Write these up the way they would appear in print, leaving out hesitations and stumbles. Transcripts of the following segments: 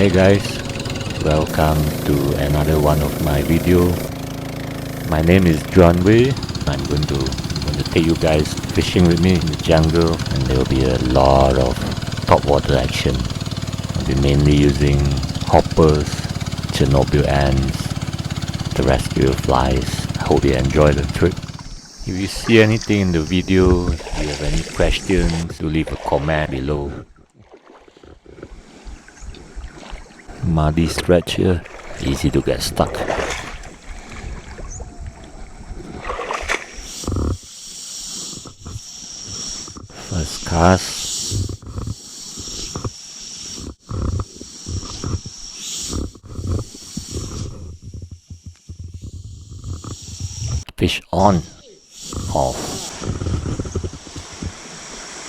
Hey guys, welcome to another one of my video. My name is Juan Wei. I'm going to take you guys fishing with me in the jungle, and there will be a lot of top water action. I'll be mainly using hoppers, Chernobyl ants, terrestrial flies. I hope you enjoy the trip. If you see anything in the video, if you have any questions, do leave a comment below. Muddy stretch here, easy to get stuck. First cast. Fish on, off.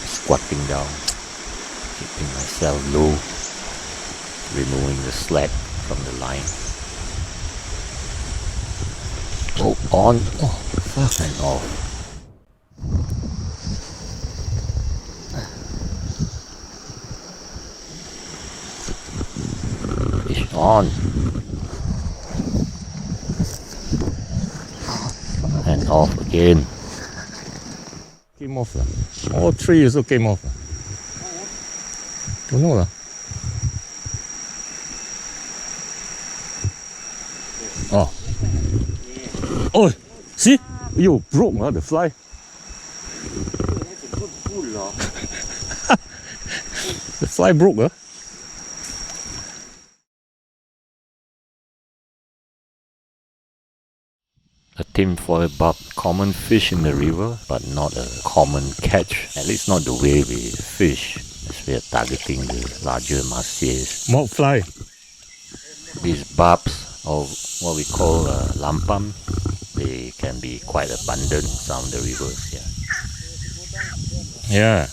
Squatting down, keeping myself low, removing the slack from the line. Oh, on, oh, fuck, and off. Fish on. And off again. Came off. All three also came off. Don't know. Oh. Oh, see? You broke the fly. The fly broke. A tinfoil bob, common fish in the river, but not a common catch. At least not the way we fish, as we are targeting the larger Mahseers. Mock fly. These barbs, or what we call lampam, they can be quite abundant in some of the rivers. Yeah.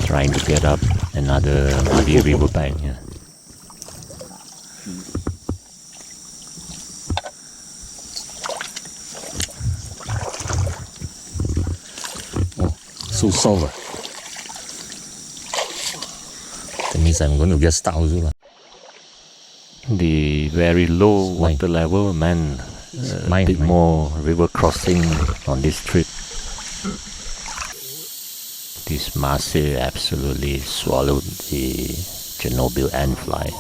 Trying to get up another muddy riverbank. Yeah. Oh, so soft. That means I'm going to get stuck also. The very low water level meant a bit more river crossing on this trip. This Mahseer absolutely swallowed the Chernobyl ant fly.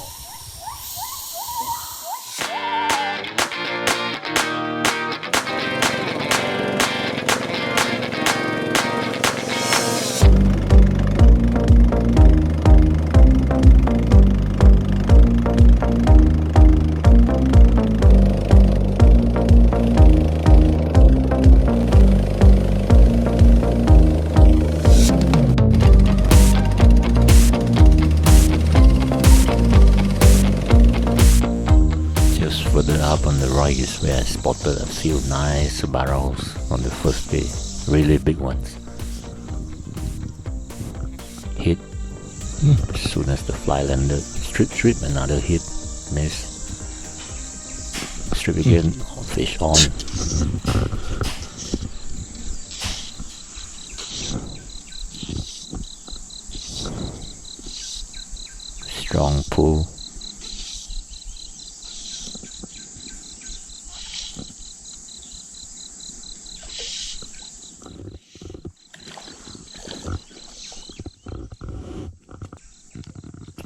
Further up on the right is where I spotted a few nice barrels on the first day, really big ones. Hit, as soon as the fly landed, strip, another hit, miss, strip again, fish on. Strong pull.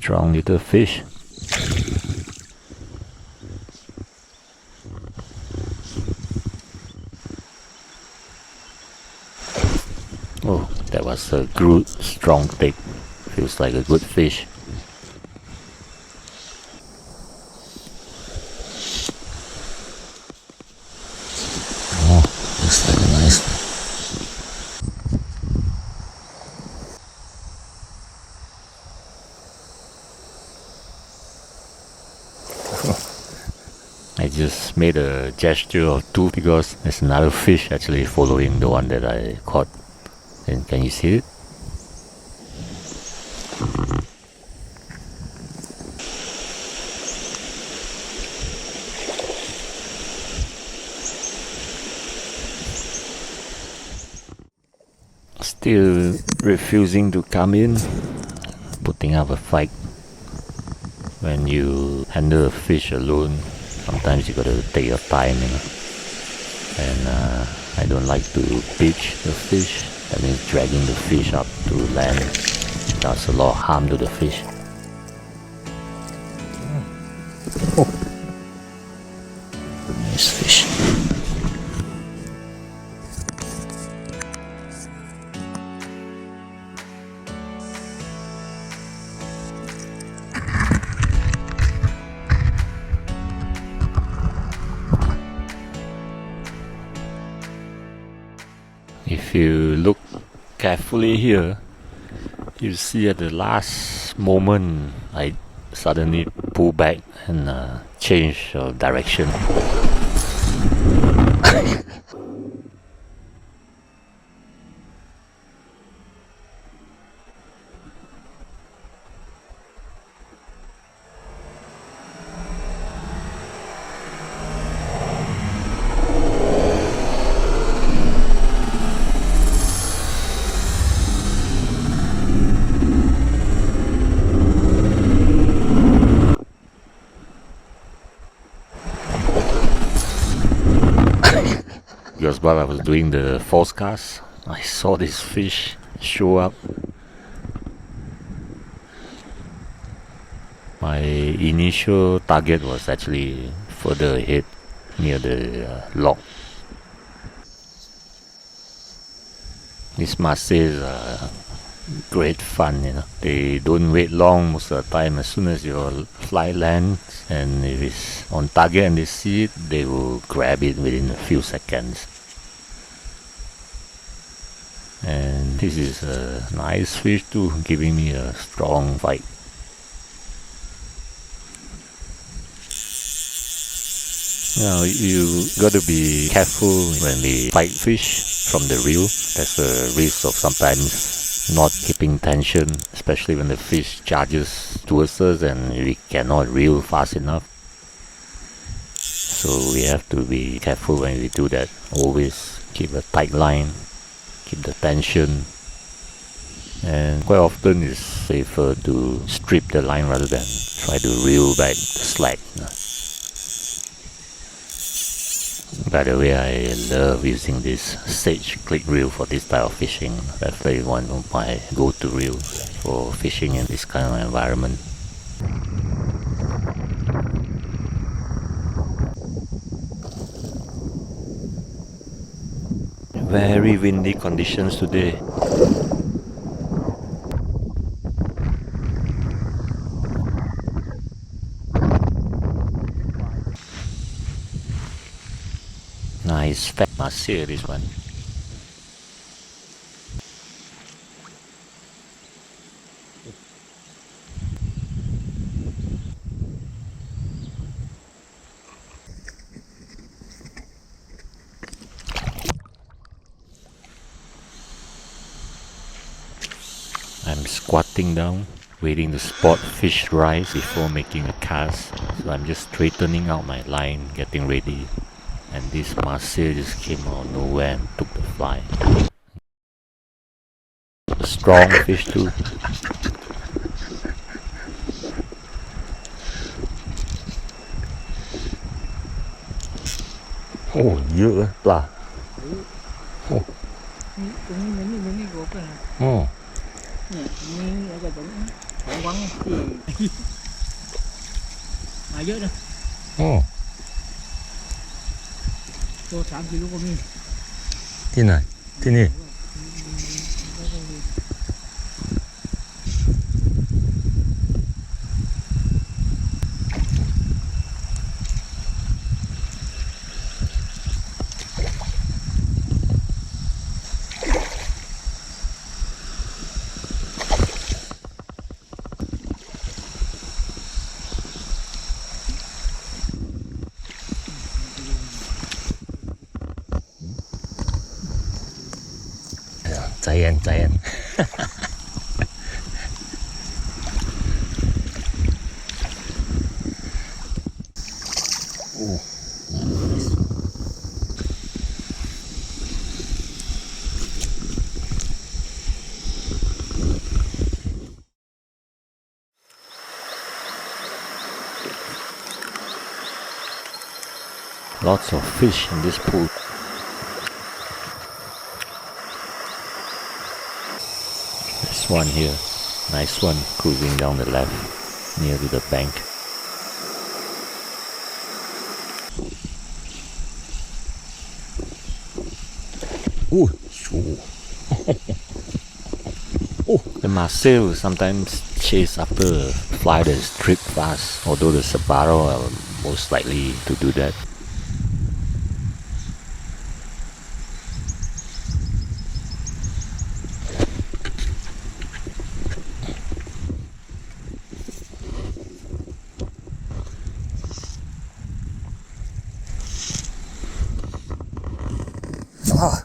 Strong little fish. Oh, that was a good strong take. Feels like a good fish. Oh, looks like a nice one. I just made a gesture of two because there's another fish actually following the one that I caught. And can you see it? Still refusing to come in, putting up a fight. When you handle a fish alone, sometimes you gotta take your time, you know. And I don't like to pitch the fish. That means dragging the fish up to land. Does a lot of harm to the fish. Oh. Nice fish. If you look carefully here, you see at the last moment I suddenly pull back and change direction. Because while I was doing the false cast, I saw this fish show up. My initial target was actually further ahead near the lock. These Mahseers are great fun, you know. They don't wait long most of the time. As soon as your fly lands and if it's on target and they see it, they will grab it within a few seconds. And this is a nice fish too, giving me a strong fight. Now you gotta be careful when we fight fish from the reel. There's a risk of sometimes not keeping tension, especially when the fish charges towards us and we cannot reel fast enough. So we have to be careful when we do that. Always keep a tight line, keep the tension, and quite often it's safer to strip the line rather than try to reel back the slack. By the way, I love using this sage click reel for this type of fishing. That's very one of my go-to reels for fishing in this kind of environment. Very windy conditions today. Nice fat Mahseer, this one. I'm squatting down, waiting to spot fish rise before making a cast. So I'm just straightening out my line, getting ready. And this Mahseer just came out of nowhere and took the fly. A strong fish too. Oh, dữ là. Oh. Oh. Oh. Thế này, thế này. Giant. Oh. Nice. น Lots of fish in this pool. There's one here. Nice one, cruising down the left, near to the bank. Ooh, shoo. The Mahseer will sometimes chase after a fly that is trip fast, although the Sabaro are most likely to do that. Ah.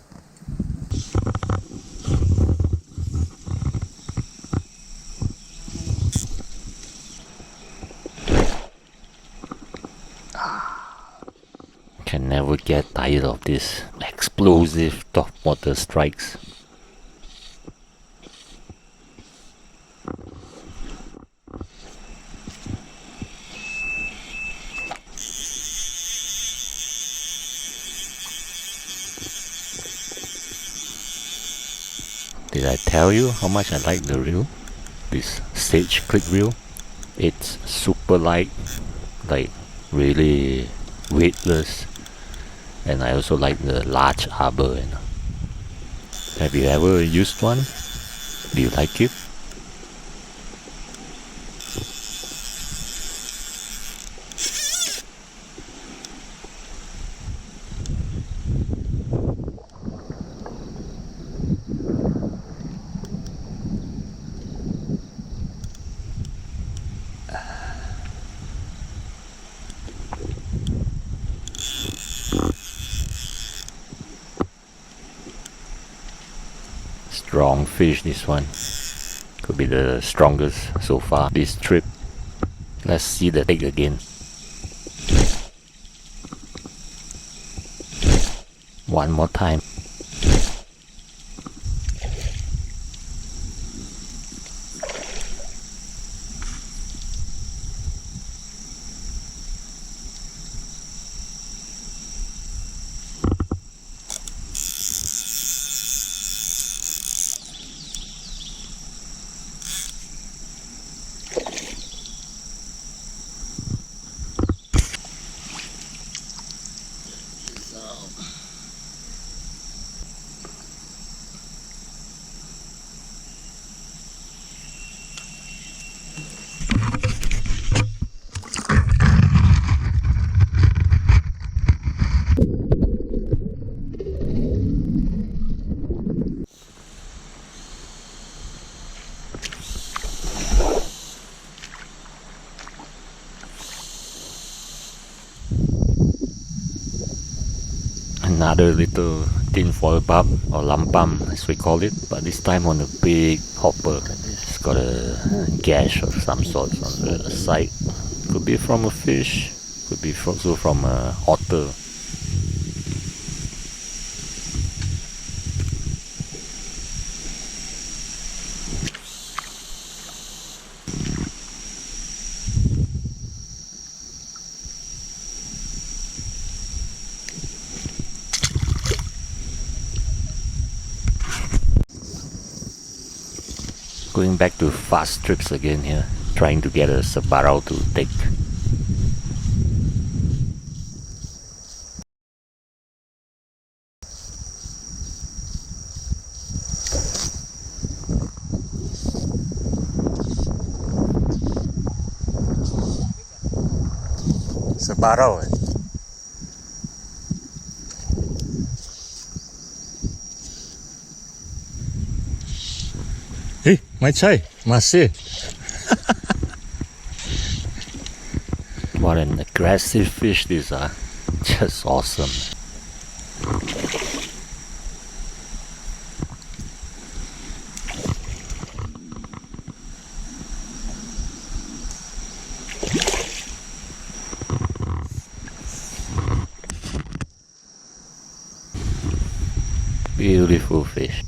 Can never get tired of this explosive topwater strikes. Did I tell you how much I like the reel? This Sage click reel. It's super light, like really weightless, and I also like the large arbor. Have you ever used one? Do you like it? Strong fish, this one. Could be the strongest so far this trip. Let's see the take again. One more time. Another little tinfoil barb or lampam as we call it, but this time on a big hopper. It's got a gash of some sort on the side. Could be from a fish, could be also from a otter. Going back to fast trips again here, trying to get a Sabaro to take. Sabaro. Hey, my chai, Mahseer. What an aggressive fish these are. Just awesome. Beautiful fish.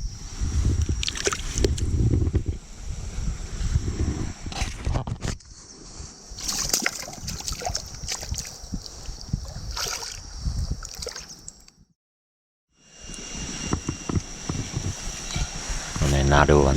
another one.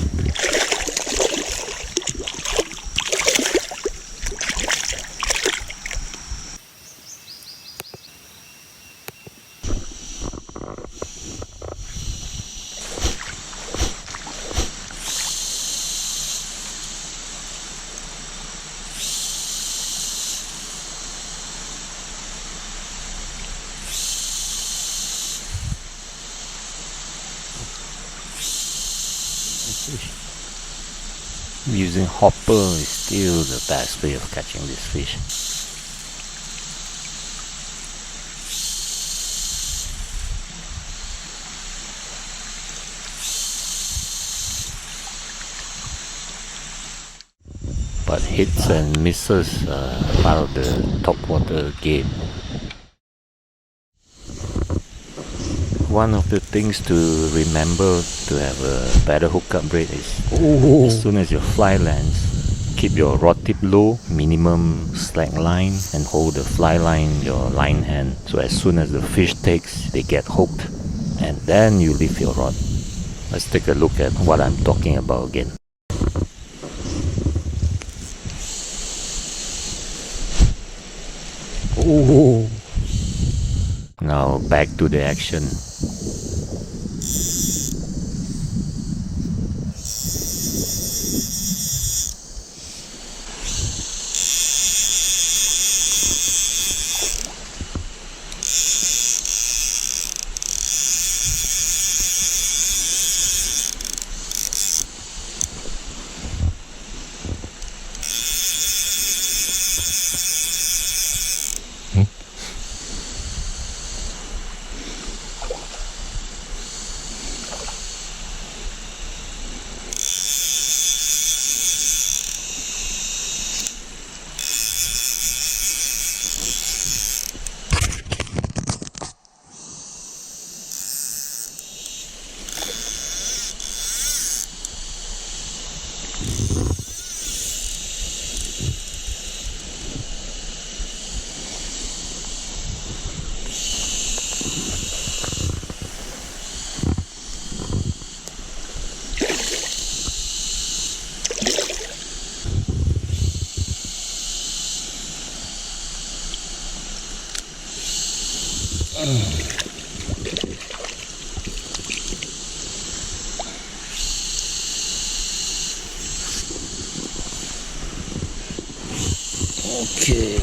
Using hopper is still the best way of catching this fish. But hits and misses are part of the top water game. One of the things to remember to have a better hookup rate is as soon as your fly lands, keep your rod tip low, minimum slack line, and hold the fly line in your line hand. So as soon as the fish takes, they get hooked, and then you leave your rod. Let's take a look at what I'm talking about again. Now back to the action. Okay.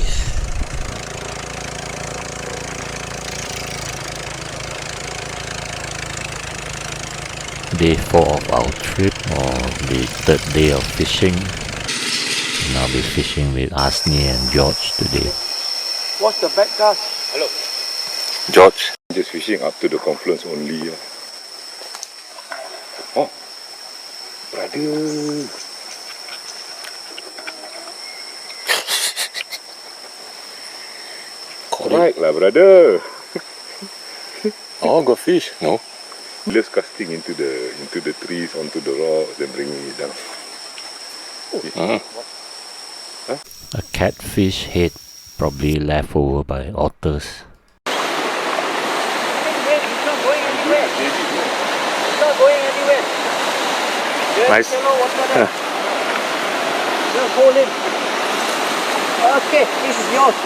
Day 4 of our trip, or the third day of fishing. And I'll be fishing with Asni and George today. What's the back cast? Hello. George. Just fishing up to the confluence only. Oh, brother. Correct lah, brother. Oh, got fish? No. Just casting into the trees, onto the rocks, then bringing it down. A catfish head, probably left over by otters. It's not going anywhere. It's not going anywhere. Just Nice. shallow water there. Just hold it. Okay, this is yours.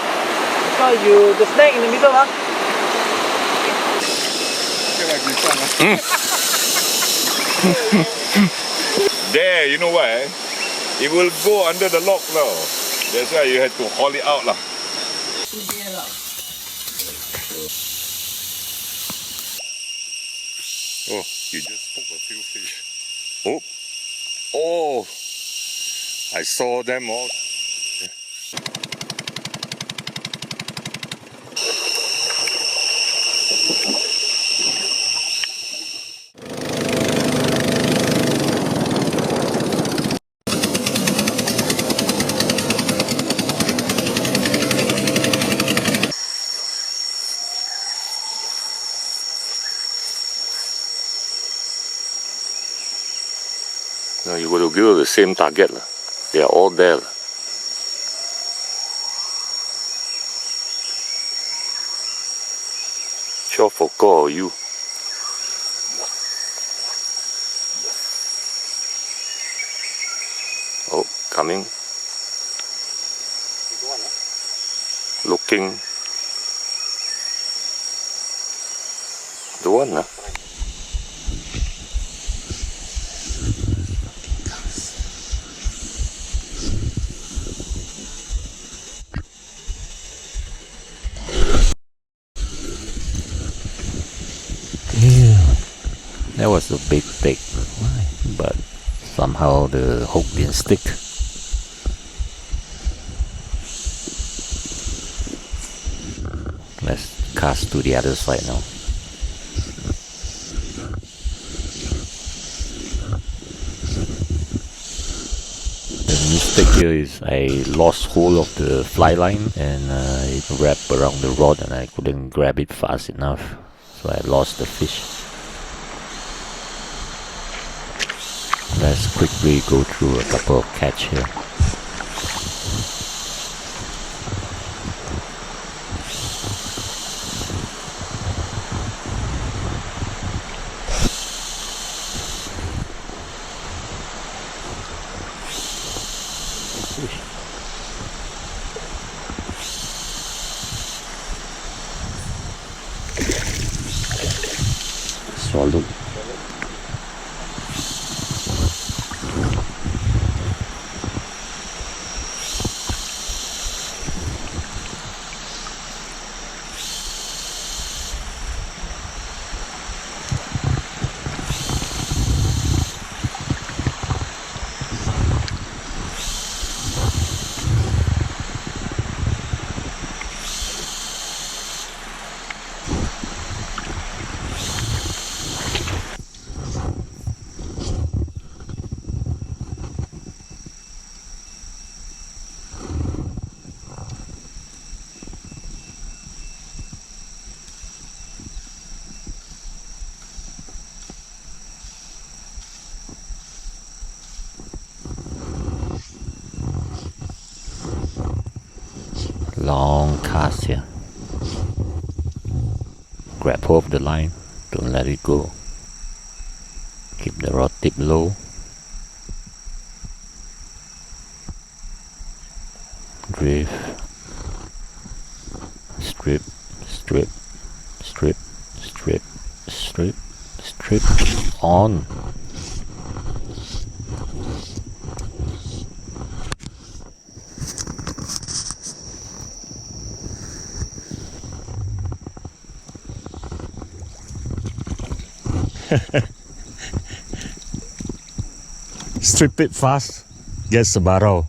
So the snake in the middle, huh? There, you know why? It will go under the lock now. That's why you had to haul it out lah. Oh, you just spoke a few fish. Oh, oh, I saw them all. Now you got to give the same target. They are all there. Sure for call you. Oh, coming. Looking. The one, huh? That was a big take, but somehow the hook didn't stick. Let's cast to the other side now. The mistake here is I lost hold of the fly line and it wrapped around the rod and I couldn't grab it fast enough, so I lost the fish. Let's quickly go through a couple of catch here. Swallowed. Long cast here. Grab hold of the line, don't let it go. Keep the rod tip low. Drift. Strip, strip, strip, strip, strip, strip, on. Strip it fast. Get the barrel.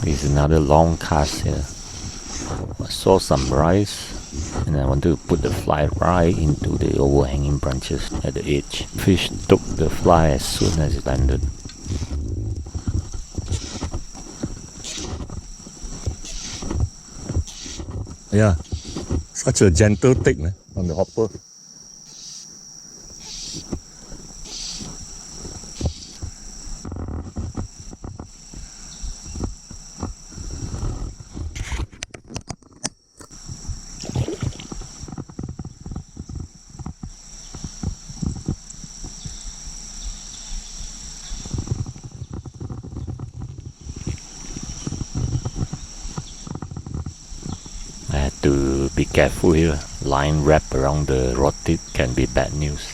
There's another long cast here. I saw some rice and I wanted to put the fly right into the overhanging branches at the edge. Fish took the fly as soon as it landed. Yeah, such a gentle take on the hopper. I had to be careful here. Line wrap around the rod tip can be bad news.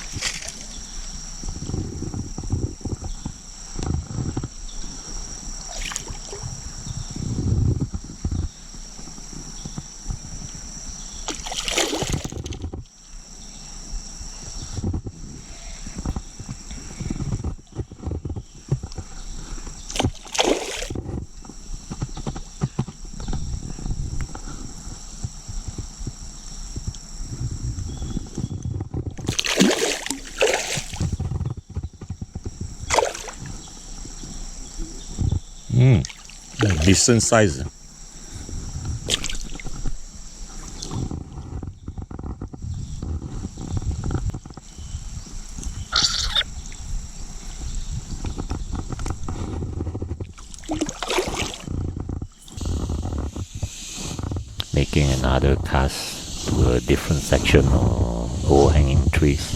Decent size. making another cast to a different section of overhanging trees.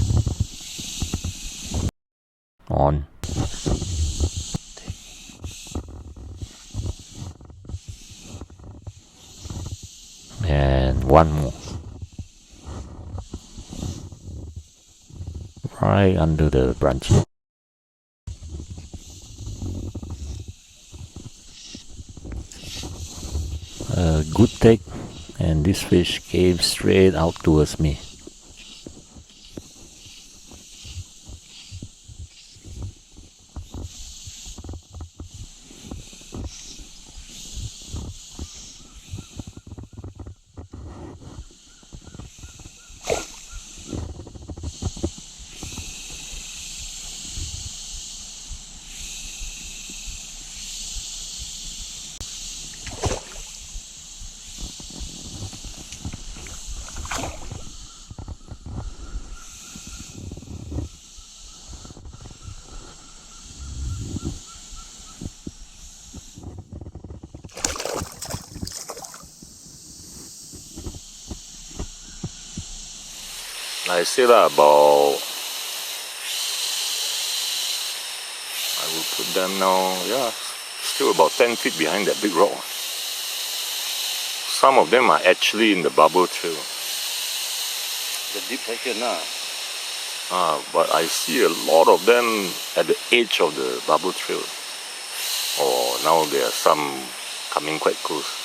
On. And one more. Right under the branches. A good take, and this fish came straight out towards me. I say that about, I will put them now, yeah, still about 10 feet behind that big rock. Some of them are actually in the bubble trail. The deep section now. But I see a lot of them at the edge of the bubble trail. Oh, now there are some coming quite close.